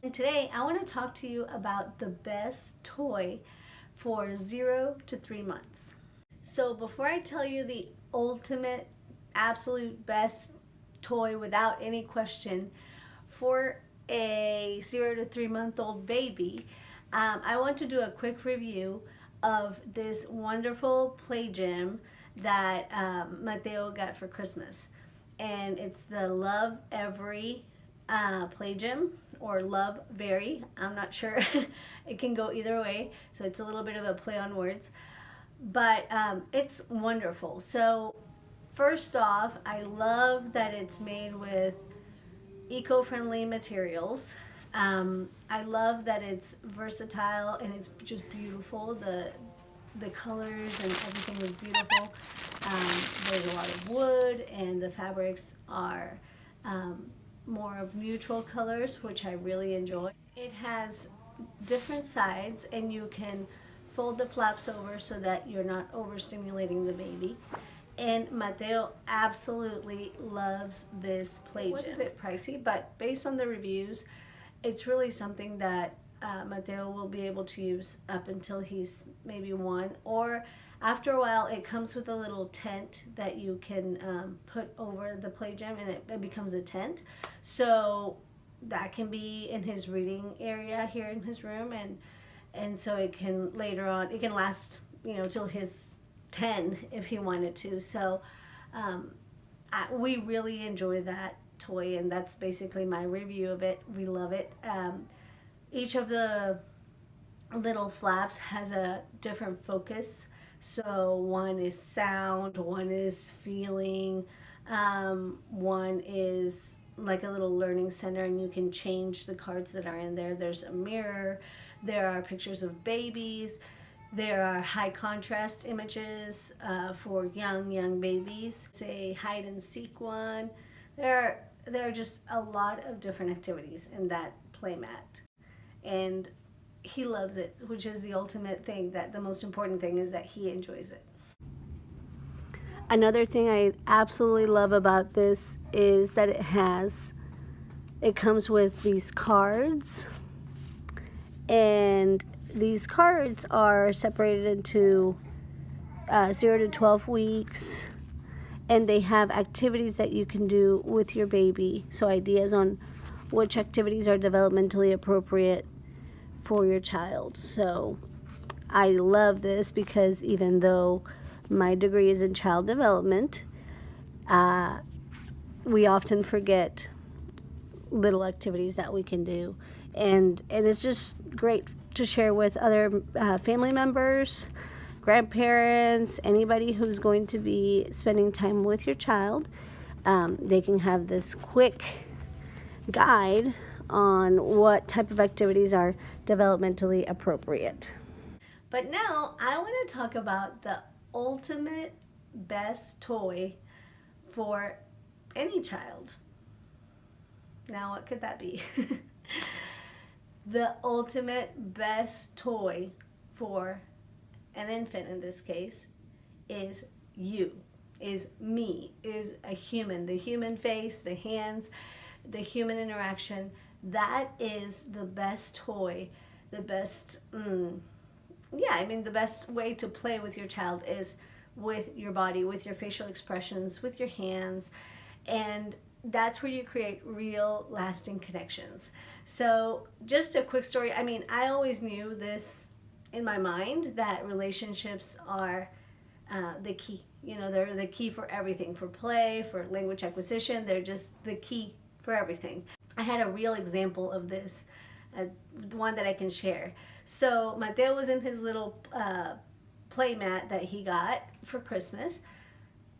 And today I want to talk to you about the best toy for 0 to 3 months. So before I tell you the ultimate, absolute best toy without any question for a 0 to 3 month old baby, I want to do a quick review of this wonderful play gym that Mateo got for Christmas. And it's the Lovevery play gym, or Lovevery. I'm not sure. It can go either way, so it's a little bit of a play on words. But it's wonderful. So first off, I love that it's made with eco-friendly materials. I love that it's versatile and it's just beautiful. The colors and everything is beautiful. There's a lot of wood, and the fabrics are more of neutral colors, which I really enjoy. It has different sides, and you can fold the flaps over so that you're not overstimulating the baby. And Mateo absolutely loves this play gym. It was a bit pricey, but based on the reviews, it's really something that Mateo will be able to use up until he's maybe 1, or after a while it comes with a little tent that you can put over the play gym, and it becomes a tent. So that can be in his reading area here in his room, and so it can later on, it can last, till his 10 if he wanted to. So we really enjoy that toy, and that's basically my review of it. We love it. Each of the little flaps has a different focus. So one is sound, one is feeling, one is like a little learning center, and you can change the cards that are in there. There's a mirror, there are pictures of babies, there are high contrast images for young babies. It's a hide and seek one. There are just a lot of different activities in that playmat, and he loves it, which is the ultimate thing. That the most important thing is that he enjoys it. Another thing I absolutely love about this is that it comes with these cards, and these cards are separated into 0 to 12 weeks, and they have activities that you can do with your baby. So ideas on which activities are developmentally appropriate for your child. So I love this because even though my degree is in child development, we often forget little activities that we can do, and it's just great to share with other family members, grandparents, anybody who's going to be spending time with your child. They can have this quick guide on what type of activities are developmentally appropriate. But now I want to talk about the ultimate best toy for any child. Now, what could that be? The ultimate best toy for an infant in this case is you, is me, is a human. The human face, the hands, the human interaction. That is the best toy, the best, the best way to play with your child is with your body, with your facial expressions, with your hands, and that's where you create real lasting connections. So just a quick story. I always knew this in my mind, that relationships are the key. They're the key for everything, for play, for language acquisition. They're just the key for everything. I had a real example of this, one that I can share. So Mateo was in his little play mat that he got for Christmas,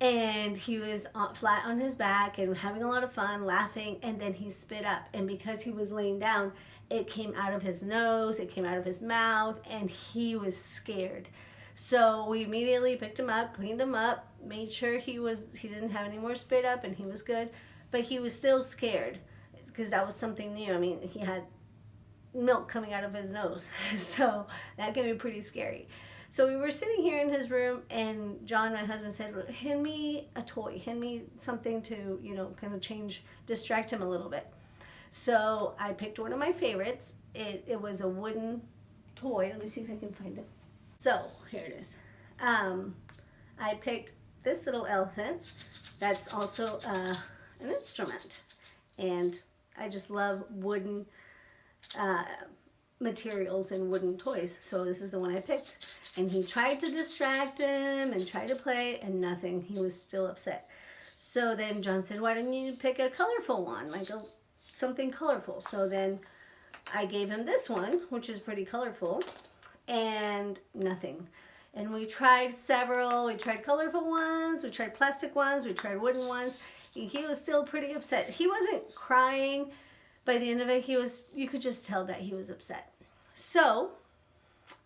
and he was flat on his back and having a lot of fun, laughing, and then he spit up. And because he was laying down, it came out of his nose, it came out of his mouth, and he was scared. So we immediately picked him up, cleaned him up, made sure he didn't have any more spit up, and he was good. But he was still scared because that was something new. He had milk coming out of his nose, so that can be pretty scary. So we were sitting here in his room, and John, my husband, said, hand me a toy, hand me something to, kind of distract him a little bit. So I picked one of my favorites. It was a wooden toy. Let me see if I can find it. So here it is. I picked this little elephant that's also an instrument. And I just love wooden materials and wooden toys. So this is the one I picked. And he tried to distract him and try to play and nothing. He was still upset. So then John said, why don't you pick a colorful one, like something colorful? So then I gave him this one, which is pretty colorful, and nothing. And we tried several. We tried colorful ones, we tried plastic ones, we tried wooden ones. He was still pretty upset. He wasn't crying. By the end of it, you could just tell that he was upset. So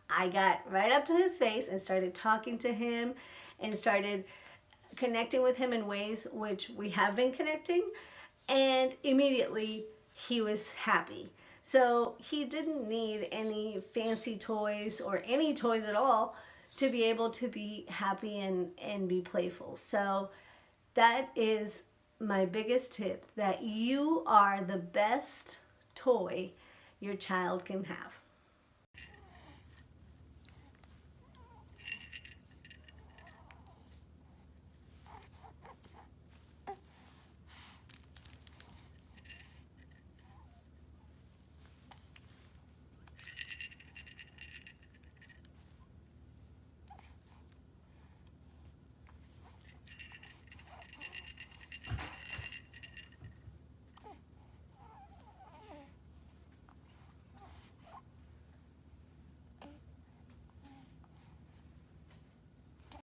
I got right up to his face and started talking to him and started connecting with him in ways which we have been connecting, and immediately he was happy. So he didn't need any fancy toys or any toys at all to be able to be happy and be playful. So that is my biggest tip, that you are the best toy your child can have.